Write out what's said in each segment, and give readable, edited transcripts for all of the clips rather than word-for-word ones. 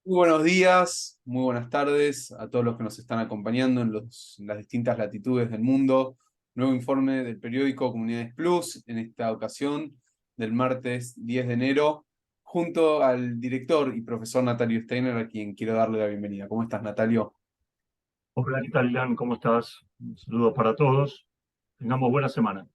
Muy buenos días, muy buenas tardes a todos los que nos están acompañando en las distintas latitudes del mundo. Nuevo informe del periódico Comunidades Plus, en esta ocasión del martes 10 de enero, junto al director y profesor Natalio Steiner, a quien quiero darle la bienvenida. ¿Cómo estás, Natalio? Hola, ¿qué tal, Ilan? ¿Cómo estás? Un saludo para todos. Tengamos buena semana.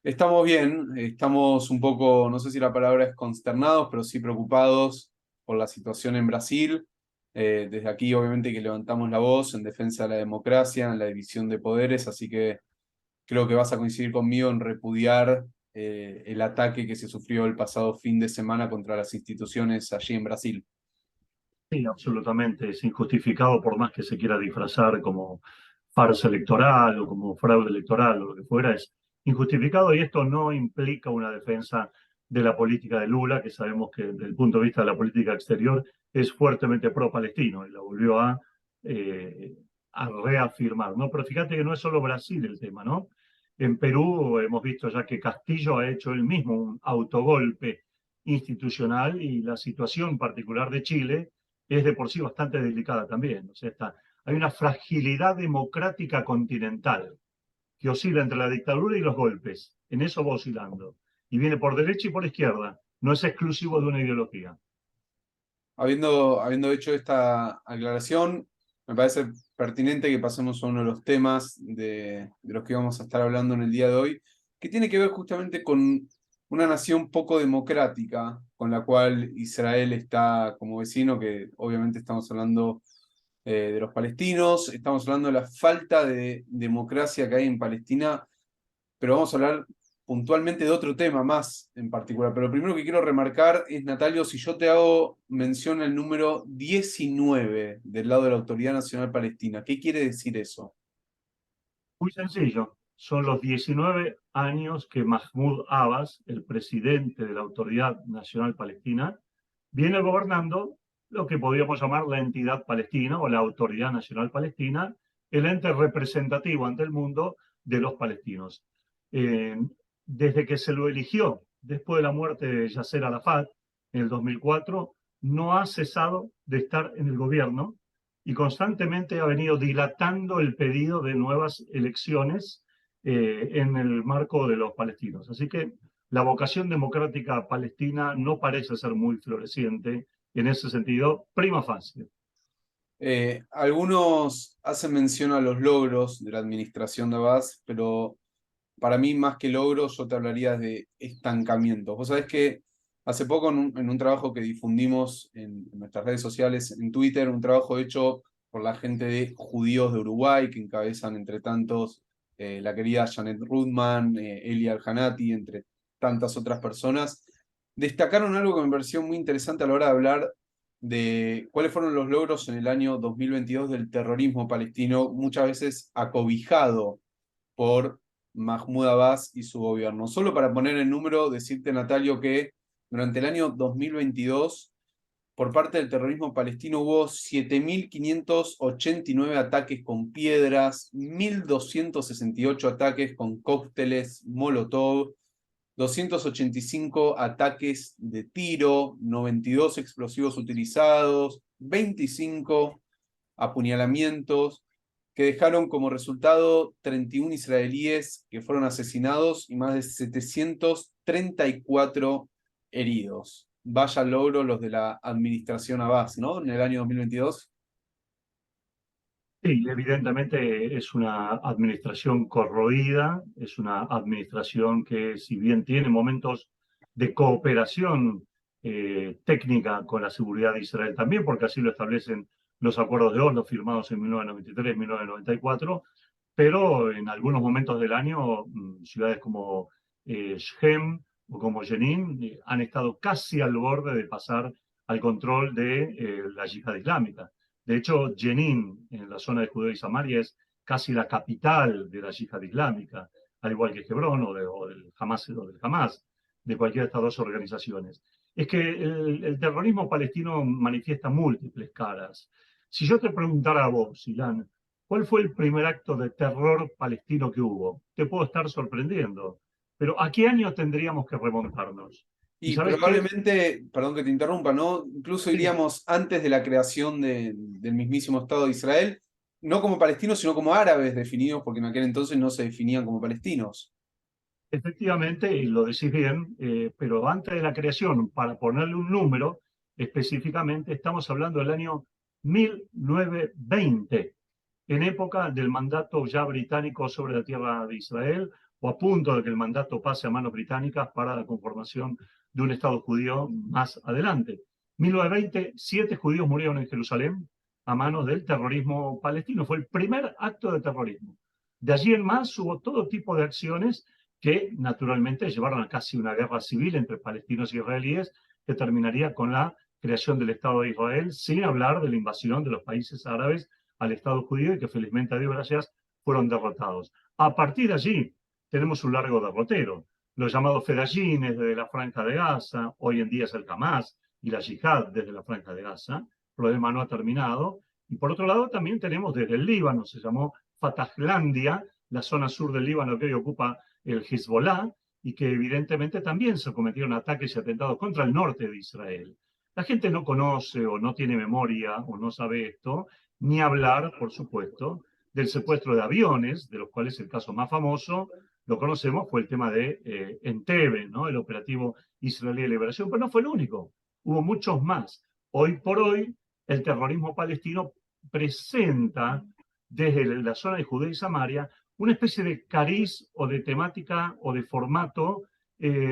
Estamos bien, estamos un poco, no sé si la palabra es consternados, pero sí preocupados por la situación en Brasil. Desde aquí, obviamente, que levantamos la voz en defensa de la democracia, en la división de poderes, así que creo que vas a coincidir conmigo en repudiar el ataque que se sufrió el pasado fin de semana contra las instituciones allí en Brasil. Sí, absolutamente. Es injustificado por más que se quiera disfrazar como farsa electoral o como fraude electoral o lo que fuera. Es injustificado y esto no implica una defensa de la política de Lula, que sabemos que desde el punto de vista de la política exterior es fuertemente pro-palestino y la volvió eh, a reafirmar, ¿no? Pero fíjate que no es solo Brasil el tema, ¿no? En Perú hemos visto ya que Castillo ha hecho él mismo un autogolpe institucional y la situación particular de Chile es de por sí bastante delicada también. O sea, hay una fragilidad democrática continental que oscila entre la dictadura y los golpes. En eso va oscilando. Y viene por derecha y por izquierda. No es exclusivo de una ideología. Habiendo hecho esta aclaración, me parece pertinente que pasemos a uno de los temas de los que vamos a estar hablando en el día de hoy, que tiene que ver justamente con una nación poco democrática, con la cual Israel está como vecino, que obviamente estamos hablando de los palestinos, estamos hablando de la falta de democracia que hay en Palestina, pero vamos a hablar puntualmente de otro tema más en particular. Pero lo primero que quiero remarcar es, Natalio, si yo te hago mención al número 19 del lado de la Autoridad Nacional Palestina, ¿qué quiere decir eso? Muy sencillo. Son los 19 años que Mahmoud Abbas, el presidente de la Autoridad Nacional Palestina, viene gobernando lo que podríamos llamar la entidad palestina o la Autoridad Nacional Palestina, el ente representativo ante el mundo de los palestinos. Eh, Desde que se lo eligió después de la muerte de Yasser Arafat en el 2004, no ha cesado de estar en el gobierno y constantemente ha venido dilatando el pedido de nuevas elecciones en el marco de los palestinos. Así que la vocación democrática palestina no parece ser muy floreciente en ese sentido, prima facie. Algunos hacen mención a los logros de la administración de Abbas, pero para mí, más que logros, yo te hablaría de estancamiento. Vos sabés que hace poco, en un trabajo que difundimos en nuestras redes sociales, en Twitter, un trabajo hecho por la gente de Judíos de Uruguay, que encabezan, entre tantos, la querida Janet Rudman, Elia Alhanati, entre tantas otras personas, destacaron algo que me pareció muy interesante a la hora de hablar de cuáles fueron los logros en el año 2022 del terrorismo palestino, muchas veces acobijado por Mahmoud Abbas y su gobierno. Solo para poner el número, decirte, Natalio, que durante el año 2022, por parte del terrorismo palestino, hubo 7.589 ataques con piedras, 1.268 ataques con cócteles Molotov, 285 ataques de tiro, 92 explosivos utilizados, 25 apuñalamientos, que dejaron como resultado 31 israelíes que fueron asesinados y más de 734 heridos. Vaya logro los de la administración Abbas, ¿no? En el año 2022. Sí, evidentemente es una administración corroída, es una administración que si bien tiene momentos de cooperación técnica con la seguridad de Israel también, porque así lo establecen los acuerdos de Oslo firmados en 1993 y 1994, pero en algunos momentos del año ciudades como Shem o como Jenin han estado casi al borde de pasar al control de la yihad islámica. De hecho, Jenin, en la zona de Judea y Samaria, es casi la capital de la yihad islámica, al igual que Hebrón o del Hamas, de cualquiera de estas dos organizaciones. Es que el terrorismo palestino manifiesta múltiples caras. Si yo te preguntara a vos, Ilan, ¿cuál fue el primer acto de terror palestino que hubo? Te puedo estar sorprendiendo, pero ¿a qué año tendríamos que remontarnos? Y Y sabes qué, probablemente, perdón que te interrumpa, ¿no? Incluso sí, iríamos antes de la creación del mismísimo Estado de Israel, no como palestinos, sino como árabes definidos, porque en aquel entonces no se definían como palestinos. efectivamente, y lo decís bien, pero antes de la creación, para ponerle un número, específicamente estamos hablando del año 1920, en época del mandato ya británico sobre la tierra de Israel, o a punto de que el mandato pase a manos británicas para la conformación de un Estado judío más adelante. 1920, 7 judíos murieron en Jerusalén a manos del terrorismo palestino. Fue el primer acto de terrorismo. De allí en más hubo todo tipo de acciones que naturalmente llevaron a casi una guerra civil entre palestinos y israelíes que terminaría con la creación del Estado de Israel, sin hablar de la invasión de los países árabes al Estado judío y que felizmente, a Dios gracias, fueron derrotados. A partir de allí tenemos un largo derrotero. Los llamados fedayines desde la Franja de Gaza, hoy en día es el Hamas y la Yihad desde la Franja de Gaza, el problema no ha terminado. Y por otro lado también tenemos desde el Líbano, se llamó Fatahlandia, la zona sur del Líbano que hoy ocupa el Hezbollah, y que evidentemente también se cometieron ataques y atentados contra el norte de Israel. La gente no conoce o no tiene memoria o no sabe esto, ni hablar, por supuesto, del secuestro de aviones, de los cuales el caso más famoso, lo conocemos, fue el tema de Entebbe, ¿no? El operativo israelí de liberación, pero no fue el único, hubo muchos más. Hoy por hoy, el terrorismo palestino presenta desde la zona de Judea y Samaria una especie de cariz o de temática o de formato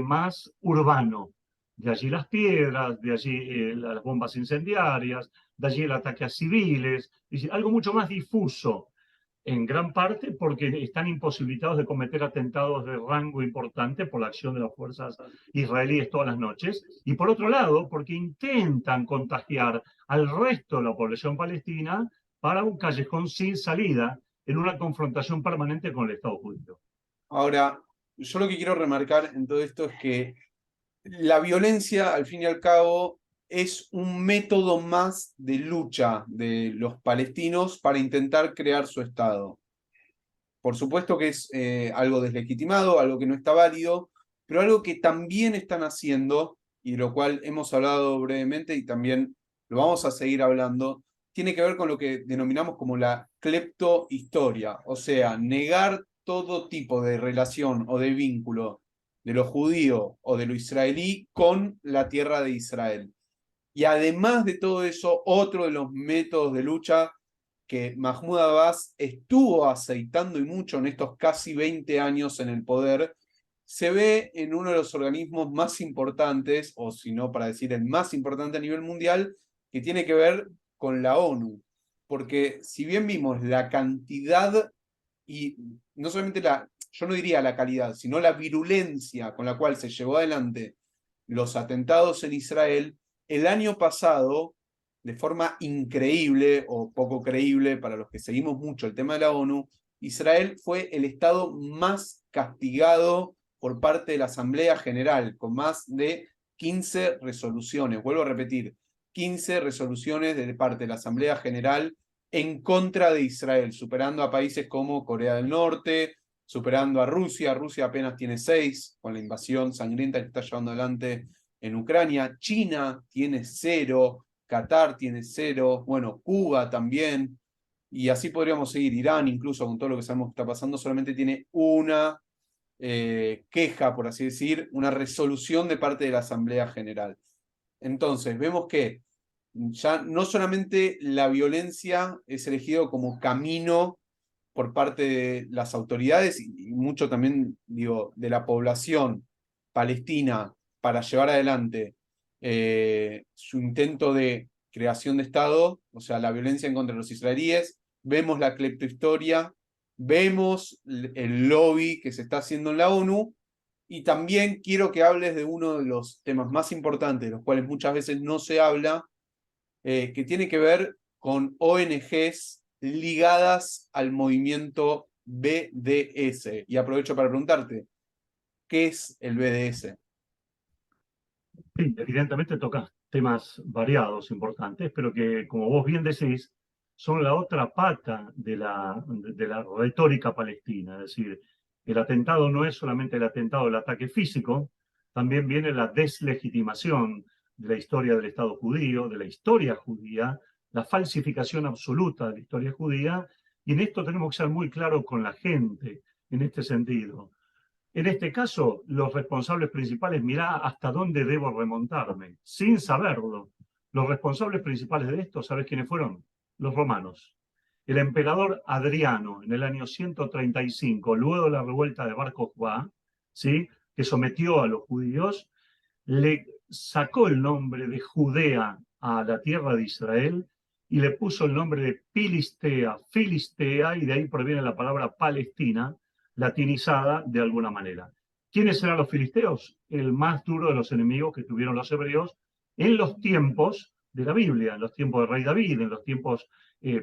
más urbano. De allí las piedras, de allí las bombas incendiarias, de allí el ataque a civiles, es decir, algo mucho más difuso, en gran parte porque están imposibilitados de cometer atentados de rango importante por la acción de las fuerzas israelíes todas las noches, y por otro lado, porque intentan contagiar al resto de la población palestina para un callejón sin salida en una confrontación permanente con el Estado judío. Ahora, yo lo que quiero remarcar en todo esto es que la violencia, al fin y al cabo, es un método más de lucha de los palestinos para intentar crear su Estado. Por supuesto que es algo deslegitimado, algo que no está válido, pero algo que también están haciendo, y de lo cual hemos hablado brevemente y también lo vamos a seguir hablando, tiene que ver con lo que denominamos como la cleptohistoria, o sea, negar todo tipo de relación o de vínculo de lo judío o de lo israelí con la tierra de Israel. Y además de todo eso, otro de los métodos de lucha que Mahmoud Abbas estuvo aceitando y mucho en estos casi 20 años en el poder, se ve en uno de los organismos más importantes, o si no para decir el más importante a nivel mundial, que tiene que ver con la ONU. Porque si bien vimos la cantidad y no solamente yo no diría la calidad, sino la virulencia con la cual se llevó adelante los atentados en Israel, el año pasado, de forma increíble o poco creíble para los que seguimos mucho el tema de la ONU, Israel fue el estado más castigado por parte de la Asamblea General, con más de 15 resoluciones. Vuelvo a repetir, 15 resoluciones de parte de la Asamblea General en contra de Israel, superando a países como Corea del Norte, superando a Rusia. Rusia apenas tiene 6 con la invasión sangrienta que está llevando adelante en Ucrania. China tiene 0, Qatar tiene 0, bueno, Cuba también. Y así podríamos seguir. Irán, incluso con todo lo que sabemos que está pasando, solamente tiene una queja, por así decir, una resolución de parte de la Asamblea General. Entonces, vemos que ya no solamente la violencia es elegido como camino por parte de las autoridades y mucho también, digo, de la población palestina para llevar adelante su intento de creación de Estado, o sea, la violencia en contra de los israelíes, vemos la cleptohistoria, vemos el lobby que se está haciendo en la ONU, y también quiero que hables de uno de los temas más importantes, de los cuales muchas veces no se habla, que tiene que ver con ONGs ligadas al movimiento BDS. Y aprovecho para preguntarte, ¿qué es el BDS? Sí, evidentemente toca temas variados, importantes, pero que, como vos bien decís, son la otra pata de la retórica palestina. Es decir, el atentado no es solamente el atentado del ataque físico, también viene la deslegitimación de la historia del Estado judío, de la historia judía, la falsificación absoluta de la historia judía, y en esto tenemos que ser muy claros con la gente, en este sentido. En este caso, los responsables principales, mirá hasta dónde debo remontarme, sin saberlo. Los responsables principales de esto, ¿sabes quiénes fueron? Los romanos. El emperador Adriano, en el año 135, luego de la revuelta de Bar Kokhba, ¿sí?, que sometió a los judíos, le sacó el nombre de Judea a la tierra de Israel y le puso el nombre de Filistea, y de ahí proviene la palabra Palestina, latinizada de alguna manera. ¿Quiénes eran los filisteos? El más duro de los enemigos que tuvieron los hebreos en los tiempos de la Biblia, en los tiempos del rey David, en los tiempos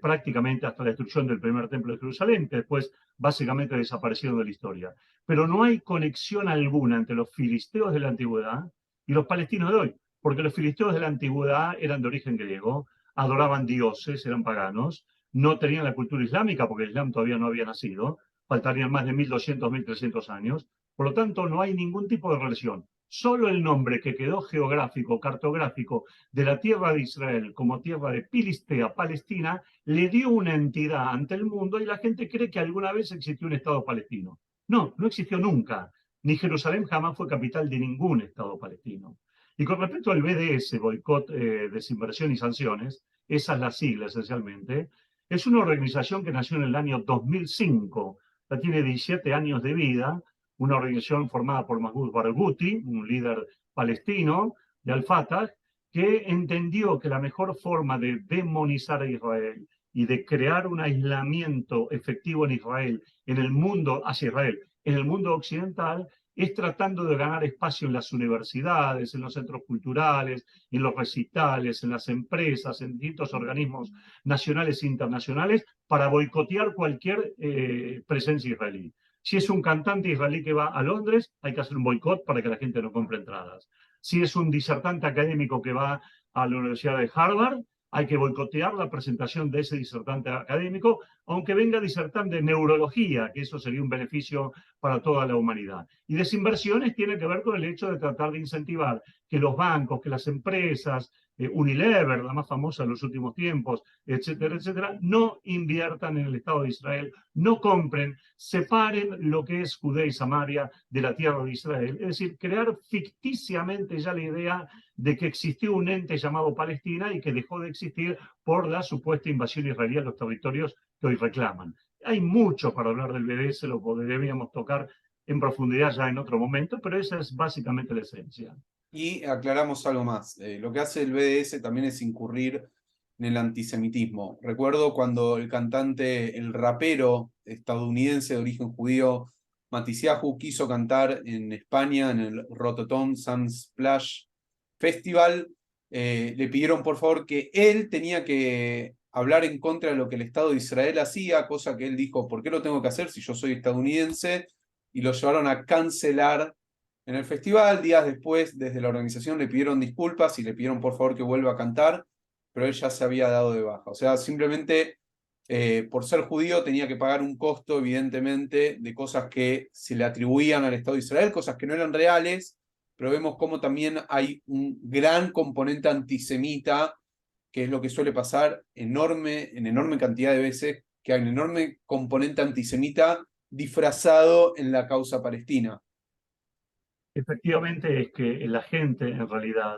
prácticamente hasta la destrucción del primer templo de Jerusalén, que después básicamente desaparecieron de la historia. Pero no hay conexión alguna entre los filisteos de la antigüedad y los palestinos de hoy, porque los filisteos de la antigüedad eran de origen griego, adoraban dioses, eran paganos, no tenían la cultura islámica porque el Islam todavía no había nacido, faltarían más de 1200, 1300 años, por lo tanto no hay ningún tipo de relación. Solo el nombre que quedó geográfico, cartográfico, de la tierra de Israel como tierra de Filistea, Palestina, le dio una entidad ante el mundo y la gente cree que alguna vez existió un Estado palestino. No, no existió nunca. Ni Jerusalén jamás fue capital de ningún Estado palestino. Y con respecto al BDS, Boicot, Desinversión y Sanciones, esa es la sigla esencialmente, es una organización que nació en el año 2005, ya tiene 17 años de vida, una organización formada por Mahmoud Barghouti, un líder palestino de Al-Fatah, que entendió que la mejor forma de demonizar a Israel y de crear un aislamiento efectivo en Israel, en el mundo, hacia Israel, en el mundo occidental, es tratando de ganar espacio en las universidades, en los centros culturales, en los recitales, en las empresas, en distintos organismos nacionales e internacionales, para boicotear cualquier presencia israelí. Si es un cantante israelí que va a Londres, hay que hacer un boicot para que la gente no compre entradas. Si es un disertante académico que va a la Universidad de Harvard, hay que boicotear la presentación de ese disertante académico, aunque venga disertante de neurología, que eso sería un beneficio para toda la humanidad. Y desinversiones tiene que ver con el hecho de tratar de incentivar que los bancos, que las empresas, Unilever, la más famosa en los últimos tiempos, etcétera, etcétera, no inviertan en el Estado de Israel, no compren, separen lo que es Judea y Samaria de la tierra de Israel. Es decir, crear ficticiamente ya la idea de que existió un ente llamado Palestina y que dejó de existir por la supuesta invasión israelí a los territorios que hoy reclaman. Hay mucho para hablar del BDS, lo deberíamos tocar en profundidad ya en otro momento, pero esa es básicamente la esencia. Y aclaramos algo más. Lo que hace el BDS también es incurrir en el antisemitismo. Recuerdo cuando el cantante, el rapero estadounidense de origen judío, Matisyahu, quiso cantar en España en el Rototom Sunsplash Festival, le pidieron por favor que él tenía que hablar en contra de lo que el Estado de Israel hacía, cosa que él dijo, ¿por qué lo tengo que hacer si yo soy estadounidense? Y lo llevaron a cancelar en el festival. Días después, desde la organización le pidieron disculpas y le pidieron por favor que vuelva a cantar, pero él ya se había dado de baja. O sea, simplemente por ser judío tenía que pagar un costo, evidentemente, de cosas que se le atribuían al Estado de Israel, cosas que no eran reales, pero vemos cómo también hay un gran componente antisemita, que es lo que suele pasar en enorme cantidad de veces, que hay un enorme componente antisemita disfrazado en la causa palestina. Efectivamente es que la gente en realidad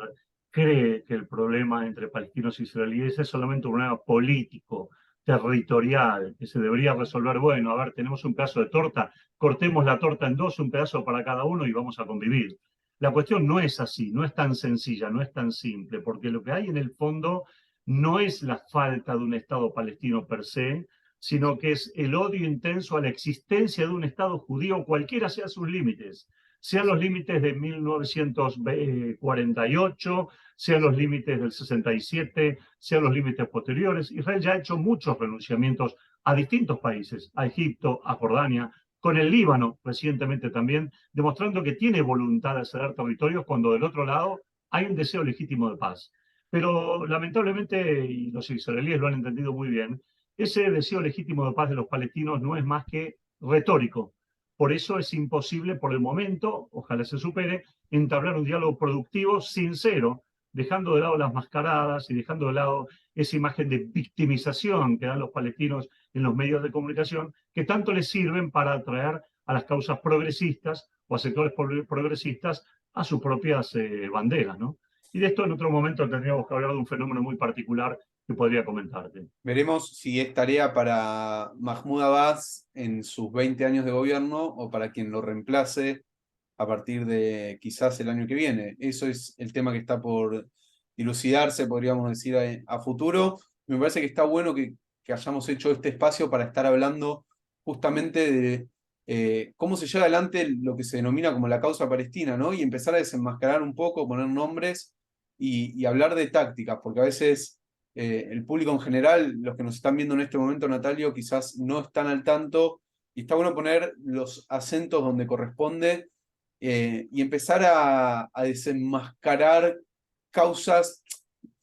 cree que el problema entre palestinos e israelíes es solamente un problema político, territorial, que se debería resolver. Bueno, a ver, tenemos un pedazo de torta, cortemos la torta en dos, un pedazo para cada uno y vamos a convivir. La cuestión no es así, no es tan sencilla, no es tan simple, porque lo que hay en el fondo no es la falta de un Estado palestino per se, sino que es el odio intenso a la existencia de un Estado judío, cualquiera sean sus límites, sean los límites de 1948, sean los límites del 67, sean los límites posteriores. Israel ya ha hecho muchos renunciamientos a distintos países, a Egipto, a Jordania, con el Líbano recientemente también, demostrando que tiene voluntad de ceder territorios cuando del otro lado hay un deseo legítimo de paz. Pero lamentablemente, y los israelíes lo han entendido muy bien, ese deseo legítimo de paz de los palestinos no es más que retórico. Por eso es imposible por el momento, ojalá se supere, entablar un diálogo productivo, sincero, dejando de lado las mascaradas y dejando de lado esa imagen de victimización que dan los palestinos en los medios de comunicación, que tanto les sirven para atraer a las causas progresistas o a sectores progresistas a sus propias banderas, ¿no? Y de esto en otro momento tendríamos que hablar de un fenómeno muy particular que podría comentarte. Veremos si es tarea para Mahmoud Abbas en sus 20 años de gobierno o para quien lo reemplace a partir de quizás el año que viene. Eso es el tema que está por dilucidarse, podríamos decir, a futuro. Me parece que está bueno que hayamos hecho este espacio para estar hablando justamente de cómo se lleva adelante lo que se denomina como la causa palestina, ¿no? Y empezar a desenmascarar un poco, poner nombres y hablar de tácticas, porque a veces el público en general, los que nos están viendo en este momento, Natalio, quizás no están al tanto, y está bueno poner los acentos donde corresponde y empezar a desenmascarar causas,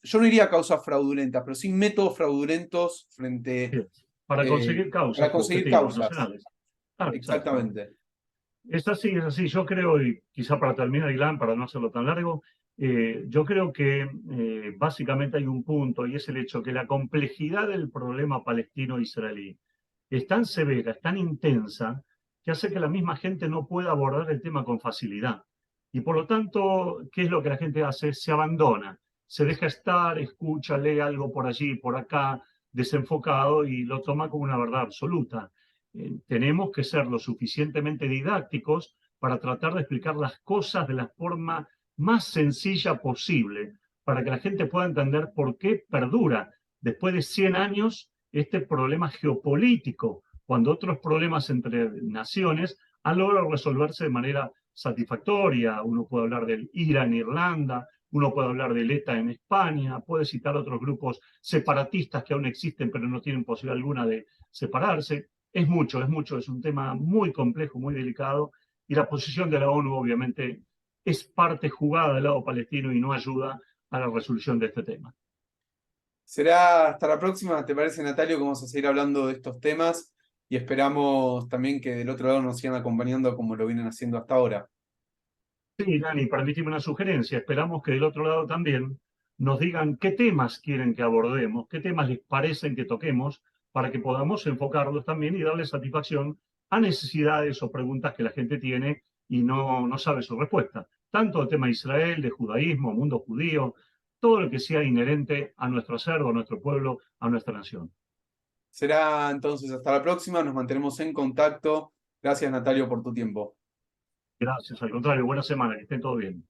yo no diría causas fraudulentas, pero sí métodos fraudulentos frente Para conseguir para causas, conseguir objetivos causas. nacionales. Ah, exacto. Exactamente. Es así, es así. Yo creo, y quizá para terminar, Ilan, para no hacerlo tan largo, yo creo que básicamente hay un punto y es el hecho que la complejidad del problema palestino-israelí es tan severa, es tan intensa, que hace que la misma gente no pueda abordar el tema con facilidad. Y por lo tanto, ¿qué es lo que la gente hace? Se abandona, se deja estar, escucha, lee algo por allí, por acá, desenfocado y lo toma como una verdad absoluta. Tenemos que ser lo suficientemente didácticos para tratar de explicar las cosas de la forma más sencilla posible, para que la gente pueda entender por qué perdura después de 100 años este problema geopolítico, cuando otros problemas entre naciones han logrado resolverse de manera satisfactoria. Uno puede hablar del IRA en Irlanda, uno puede hablar del ETA en España, puede citar otros grupos separatistas que aún existen pero no tienen posibilidad alguna de separarse. Es mucho, es un tema muy complejo, muy delicado, y la posición de la ONU obviamente es parte jugada del lado palestino y no ayuda a la resolución de este tema. Será hasta la próxima, ¿te parece, Natalio? Que vamos a seguir hablando de estos temas y esperamos también que del otro lado nos sigan acompañando como lo vienen haciendo hasta ahora. Sí, Dani, permíteme una sugerencia. Esperamos que del otro lado también nos digan qué temas quieren que abordemos, qué temas les parecen que toquemos, para que podamos enfocarlos también y darle satisfacción a necesidades o preguntas que la gente tiene y no sabe su respuesta. Tanto el tema de Israel, de judaísmo, mundo judío, todo lo que sea inherente a nuestro acervo, a nuestro pueblo, a nuestra nación. Será entonces hasta la próxima, nos mantenemos en contacto. Gracias, Natalio, por tu tiempo. Gracias, al contrario, buena semana, que estén todos bien.